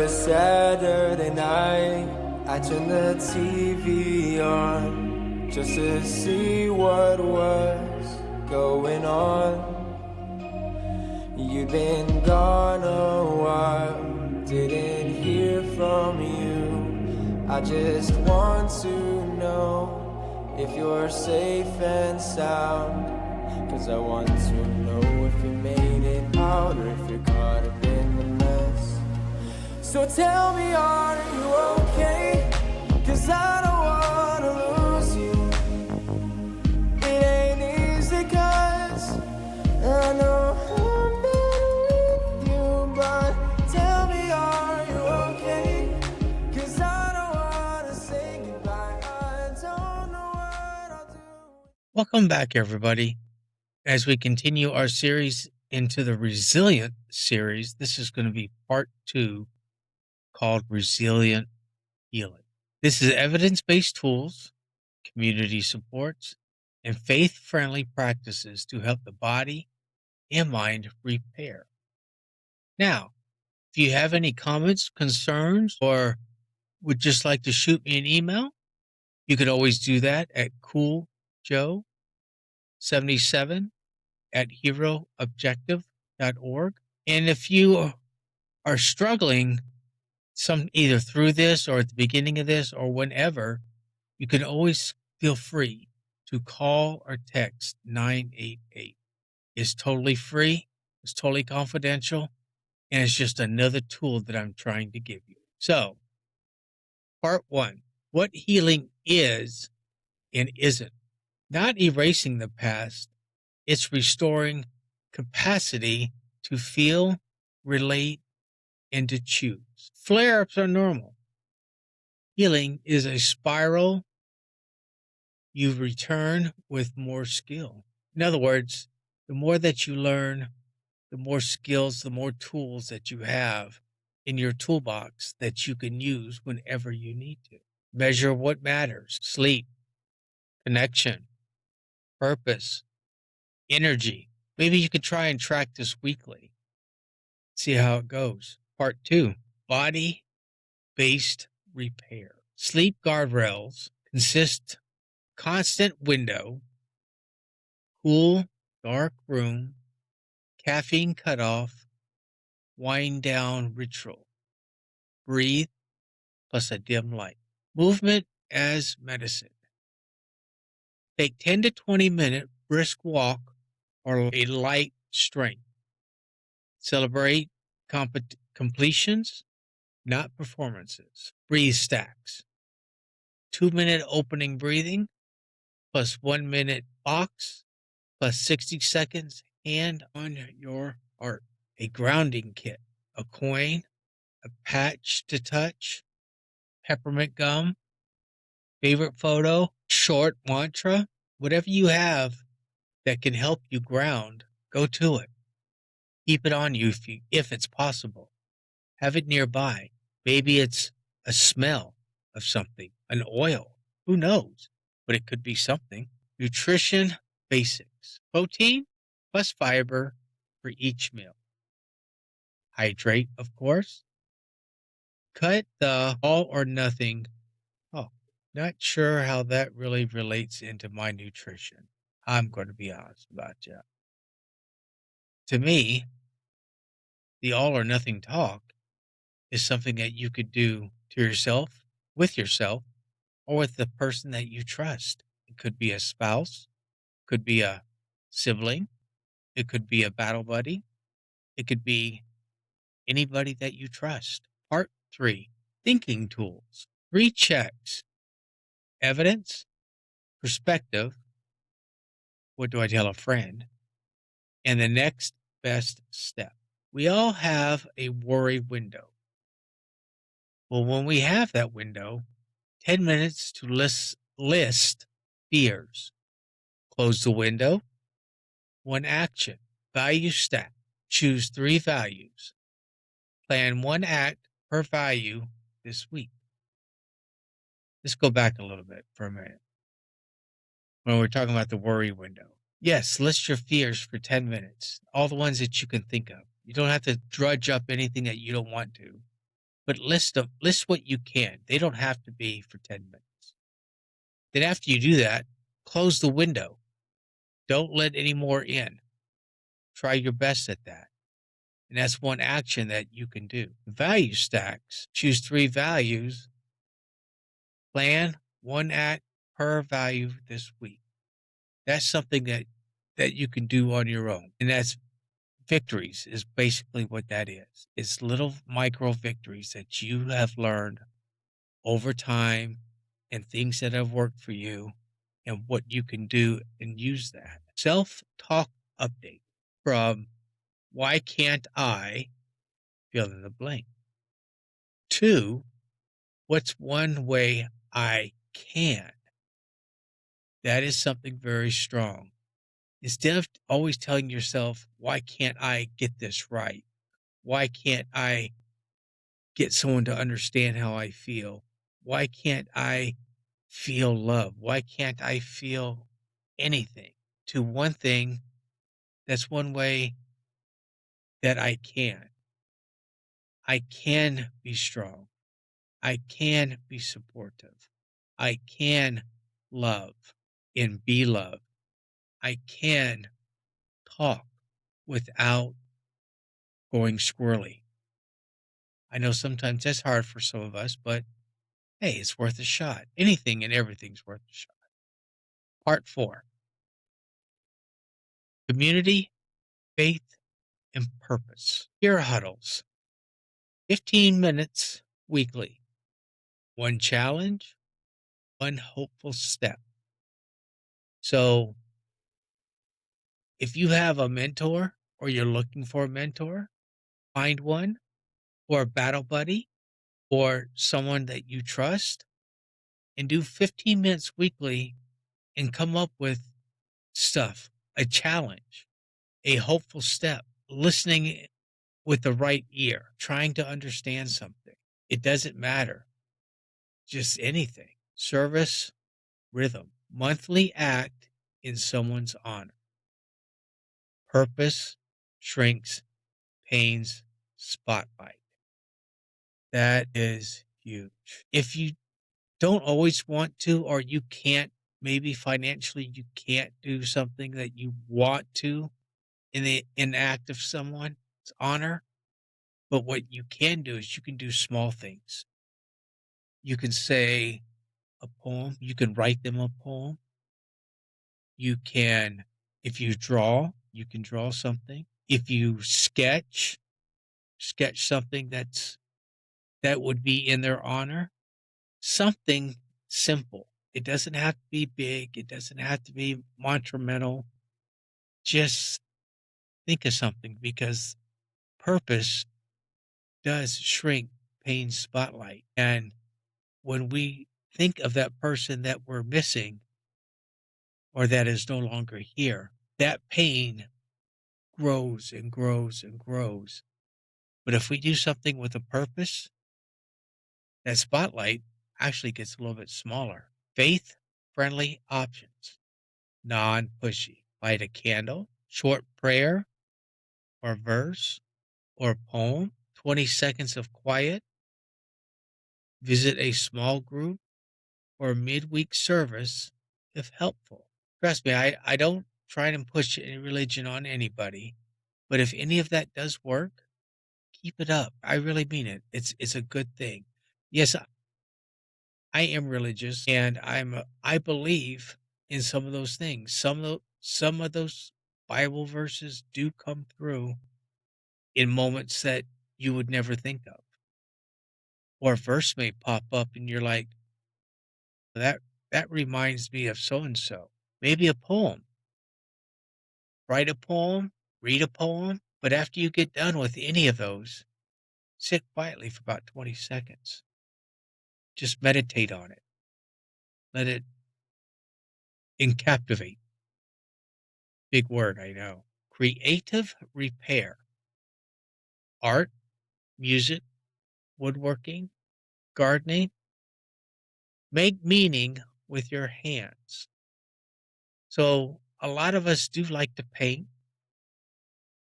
a Saturday night, I turned the TV on just to see what was going on. You'd been gone a while, didn't hear from you. I just want to know if you're safe and sound, 'cause I want to know if you made it out or if you're caught up in the mess. So tell me, are you okay? 'Cause I don't wanna lose you. It ain't easy 'cause I know I'm better with you. But tell me, are you okay? 'Cause I don't wanna say goodbye. I don't know what I'll do. Welcome back, everybody. As we continue our series into the Resilient series, this is going to be part 2 called Resilient Healing. This is evidence-based tools, community supports, and faith-friendly practices to help the body and mind repair. Now, if you have any comments, concerns, or would just like to shoot me an email, you could always do that at cooljoe77@heroobjective.org. And if you are struggling either through this or at the beginning of this or whenever, you can always feel free to call or text 988. It's totally free, it's totally confidential, and it's just another tool that I'm trying to give you. So, part 1, what healing is and isn't. Not erasing the past, it's restoring capacity to feel, relate, and to choose. Flare-ups are normal. Healing is a spiral you return with more skill. In other words, the more that you learn, the more skills, the more tools that you have in your toolbox that you can use whenever you need to. Measure what matters: sleep, connection, purpose, energy. Maybe you could try and track this weekly. See how it goes. Part 2, body-based repair. Sleep guardrails consist constant window, cool, dark room, caffeine cutoff, wind down ritual, breathe, plus a dim light. Movement as medicine. Take 10 to 20 minute brisk walk or a light strength. Celebrate completions, not performances. Breathe stacks. 2-minute opening breathing plus 1 minute box plus 60 seconds hand on your heart. A grounding kit, a coin, a patch to touch, peppermint gum, favorite photo, short mantra, whatever you have that can help you ground, go to it. Keep it on you if it's possible. Have it nearby. Maybe it's a smell of something, an oil. Who knows? But it could be something. Nutrition basics. Protein plus fiber for each meal. Hydrate, of course. Cut the all or nothing. Oh, not sure how that really relates into my nutrition. I'm going to be honest about you. To me, the all or nothing talk is something that you could do to yourself, with yourself, or with the person that you trust. It could be a spouse, could be a sibling, it could be a battle buddy, it could be anybody that you trust. Part 3, thinking tools. 3 checks: evidence, perspective, what do I tell a friend, and the next best step. We all have a worry window. Well, when we have that window, 10 minutes to list fears. Close the window. 1 action. Value stack. Choose 3 values. Plan 1 act per value this week. Let's go back a little bit for a minute. When we're talking about the worry window. Yes, list your fears for 10 minutes. All the ones that you can think of. You don't have to drudge up anything that you don't want to. but list what you can. They don't have to be for 10 minutes. Then after you do that, close the window. Don't let any more in. Try your best at that. And that's one action that you can do. Value stacks. Choose 3 values. Plan 1 act per value this week. That's something that you can do on your own. And that's victories is basically what that is. It's little micro victories that you have learned over time and things that have worked for you and what you can do and use that. Self-talk update from why can't I fill in the blank to what's one way I can. That is something very strong. Instead of always telling yourself, why can't I get this right? Why can't I get someone to understand how I feel? Why can't I feel love? Why can't I feel anything? To one thing, that's one way that I can. I can be strong. I can be supportive. I can love and be loved. I can talk without going squirrely. I know sometimes that's hard for some of us, but hey, it's worth a shot. Anything and everything's worth a shot. Part 4. Community, faith, and purpose. Peer huddles. 15 minutes weekly. One challenge, one hopeful step. So if you have a mentor or you're looking for a mentor, find one or a battle buddy or someone that you trust and do 15 minutes weekly and come up with stuff, a challenge, a hopeful step, listening with the right ear, trying to understand something. It doesn't matter. Just anything. Service, rhythm, monthly act in someone's honor. Purpose, shrinks, pains, spotlight. That is huge. If you don't always want to, or you can't, maybe financially you can't do something that you want to in the act of someone's honor, but what you can do is you can do small things. You can say a poem, you can write them a poem. You can, if you draw, you can draw something. If you sketch something that would be in their honor. Something simple. It doesn't have to be big. It doesn't have to be monumental. Just think of something because purpose does shrink pain spotlight. And when we think of that person that we're missing or that is no longer here, that pain grows and grows and grows. But if we do something with a purpose, that spotlight actually gets a little bit smaller. Faith friendly options, non pushy. Light a candle, short prayer or verse or poem, 20 seconds of quiet, visit a small group or midweek service if helpful. Trust me, I don't try and push any religion on anybody, but if any of that does work, keep it up. I really mean it. It's a good thing. Yes, I am religious and I believe in some of those things. Some of those Bible verses do come through in moments that you would never think of. Or a verse may pop up and you're like, that reminds me of so and so. Maybe a poem. Write a poem, read a poem, but after you get done with any of those, sit quietly for about 20 seconds. Just meditate on it. Let it encaptivate. Big word, I know. Creative repair. Art, music, woodworking, gardening. Make meaning with your hands. So a lot of us do like to paint.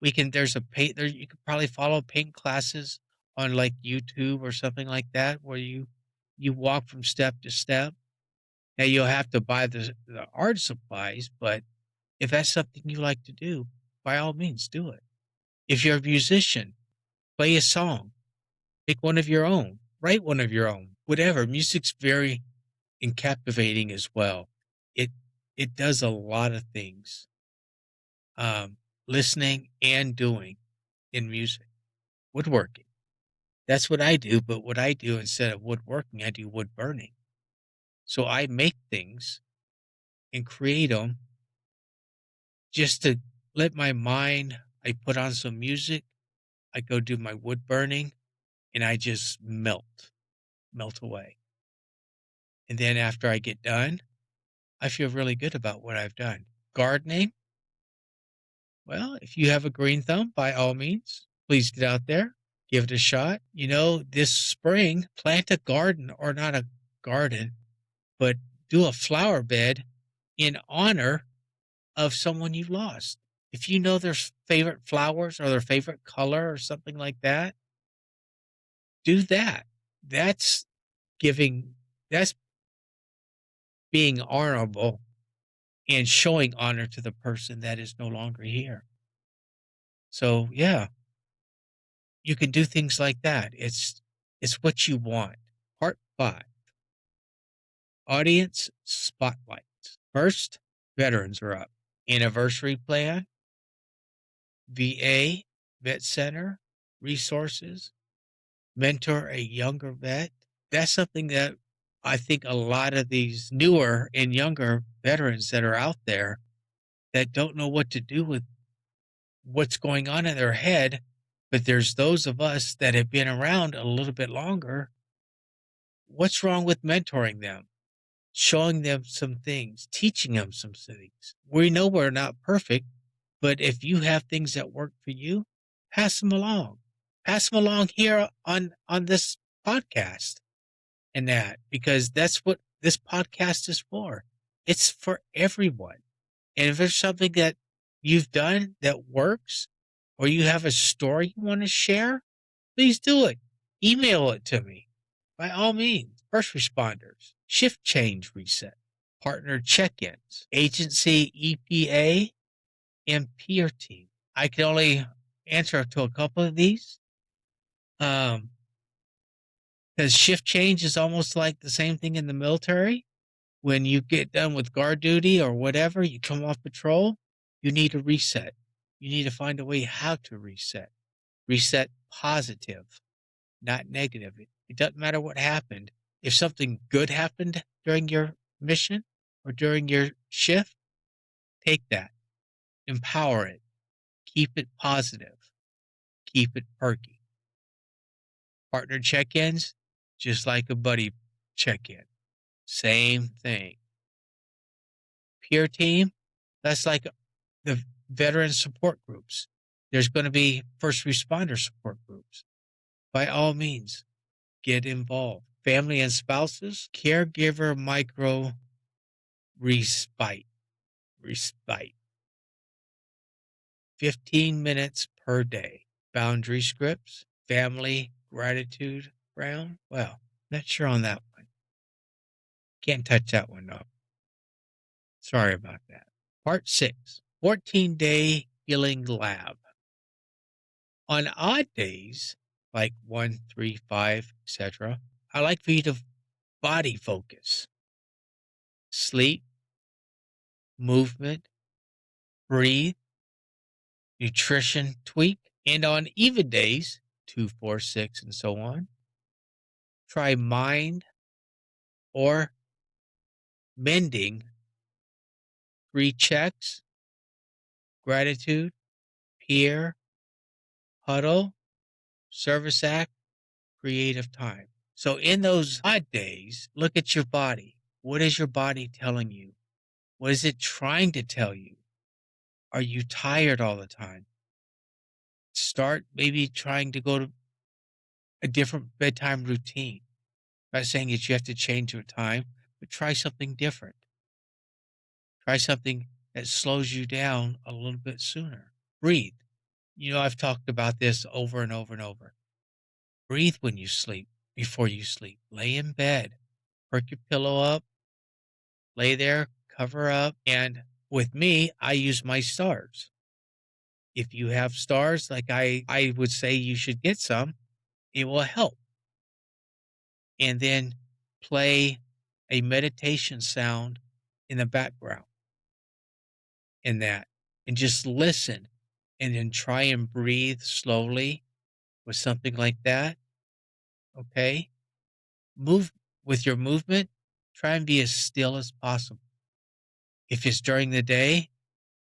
There's a paint there. You could probably follow paint classes on like YouTube or something like that, where you walk from step to step. Now you'll have to buy the art supplies, but if that's something you like to do, by all means do it. If you're a musician, play a song, pick one of your own, write one of your own, whatever. Music's very captivating as well. It it does a lot of things. Listening and doing in music. Woodworking. That's what I do, but what I do instead of woodworking, I do wood burning. So I make things and create them just to let my mind. I put on some music, I go do my wood burning, and I just melt away. And then after I get done, I feel really good about what I've done. Gardening, well, if you have a green thumb, by all means, please get out there, give it a shot. This spring, plant a garden, or not a garden, but do a flower bed in honor of someone you lost. If you know their favorite flowers or their favorite color or something like that, do that. That's giving, that's being honorable and showing honor to the person that is no longer here. So, yeah, you can do things like that. It's what you want. Part 5. Audience spotlight. First, veterans are up. Anniversary plan, VA, vet center, resources, mentor a younger vet. That's something that I think a lot of these newer and younger veterans that are out there that don't know what to do with what's going on in their head. But there's those of us that have been around a little bit longer. What's wrong with mentoring them? Showing them some things, teaching them some things. We know we're not perfect, but if you have things that work for you, pass them along. Pass them along here on this podcast and that, because that's what this podcast is for. It's for everyone. And if there's something that you've done that works, or you have a story you want to share, please do it. Email it to me. By all means. First responders, shift change reset, partner check-ins, agency, EPA, and peer team. I can only answer to a couple of these. Because shift change is almost like the same thing in the military. When you get done with guard duty or whatever, you come off patrol, you need a reset. You need to find a way how to reset. Reset positive, not negative. It doesn't matter what happened. If something good happened during your mission or during your shift, take that, empower it, keep it positive, keep it perky. Partner check-ins, just like a buddy check-in. Same thing. Peer team, that's like the veteran support groups. There's going to be first responder support groups. By all means, get involved. Family and spouses, caregiver micro respite. 15 minutes per day. Boundary scripts, family gratitude round. Well, not sure on that one. Can't touch that one though. Sorry about that. Part 6, 14-day healing lab. On odd days, like 1, 3, 5, etc., I like for you to body focus. Sleep, movement, breathe, nutrition tweak. And on even days, 2, 4, 6, and so on, try mind or mending 3 checks, gratitude, peer, huddle, service act, creative time. So in those odd days, look at your body. What is your body telling you? What is it trying to tell you? Are you tired all the time? Start maybe trying to go to a different bedtime routine. I'm not saying that you have to change your time, but try something different. Try something that slows you down a little bit sooner. Breathe. I've talked about this over and over and over. Breathe when you sleep, before you sleep. Lay in bed, perk your pillow up, lay there, cover up. And with me, I use my stars. If you have stars, like I would say you should get some, it will help. And then play a meditation sound in the background in that, and just listen, and then try and breathe slowly with something like that. Okay. Move with your movement. Try and be as still as possible. If it's during the day,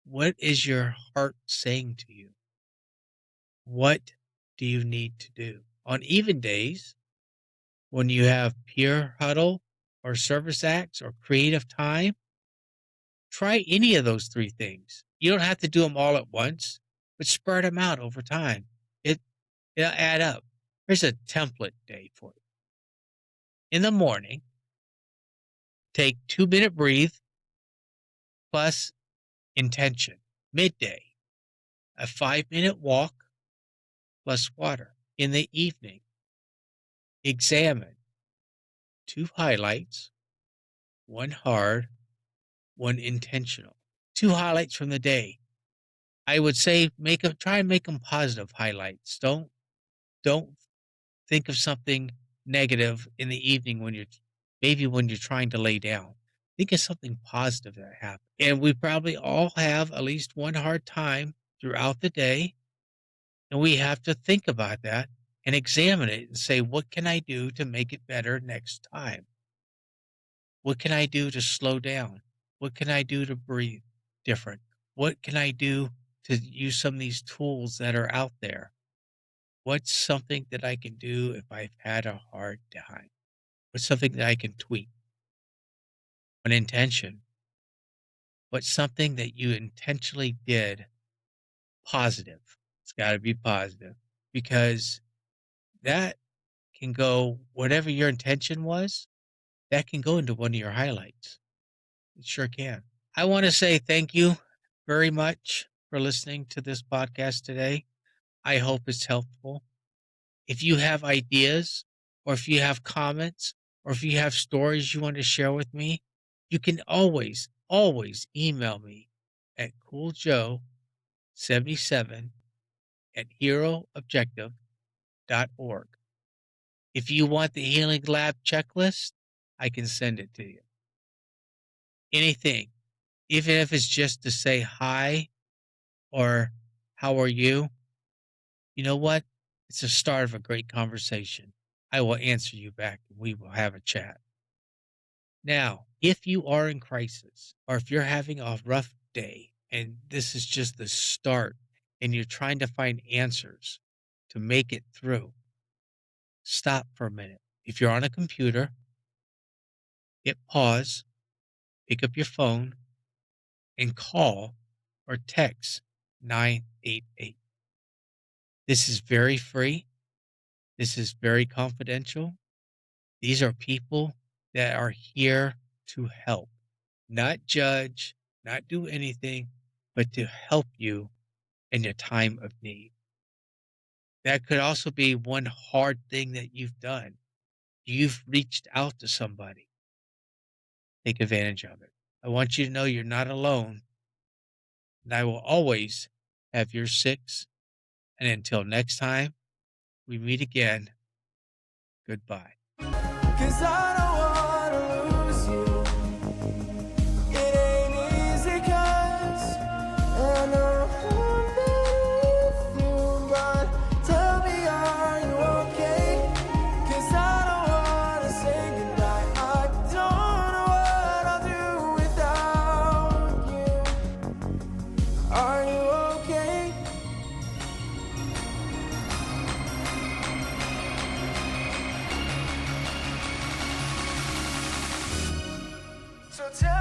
what is your heart saying to you? What do you need to do? On even days, when you have peer huddle or service acts or creative time, try any of those three things. You don't have to do them all at once, but spread them out over time. It'll add up. Here's a template day for you. In the morning, take 2-minute breathe plus intention. Midday, a 5-minute walk plus water. In the evening, examine 2 highlights, 1 hard, 1 intentional. 2 highlights from the day. I would say try and make them positive highlights. Don't think of something negative in the evening when you're trying to lay down. Think of something positive that happened. And we probably all have at least one hard time throughout the day. And we have to think about that and examine it and say, what can I do to make it better next time? What can I do to slow down? What can I do to breathe different? What can I do to use some of these tools that are out there? What's something that I can do if I've had a hard time? What's something that I can tweak? An intention. What's something that you intentionally did positive? It's got to be positive, because that can go, whatever your intention was, that can go into one of your highlights. It sure can. I want to say thank you very much for listening to this podcast today. I hope it's helpful. If you have ideas, or if you have comments, or if you have stories you want to share with me, you can always email me at cooljoe77@heroobjective.org. If you want the Healing Lab checklist, I can send it to you. Anything, even if it's just to say hi or how are you, you know what? It's the start of a great conversation. I will answer you back and we will have a chat. Now, if you are in crisis, or if you're having a rough day and this is just the start and you're trying to find answers to make it through, stop for a minute. If you're on a computer, hit pause, pick up your phone, and call or text 988. This is very free. This is very confidential. These are people that are here to help, not judge, not do anything, but to help you in your time of need. That could also be one hard thing that you've done. You've reached out to somebody. Take advantage of it. I want you to know you're not alone. And I will always have your six. And until next time we meet again, goodbye. 'Cause I don't wanna lose you. It ain't easy 'cause I know I'm with you. But tell me, are you okay? 'Cause I don't wanna say goodbye. I don't know what I'll do without you. Are you okay? So tell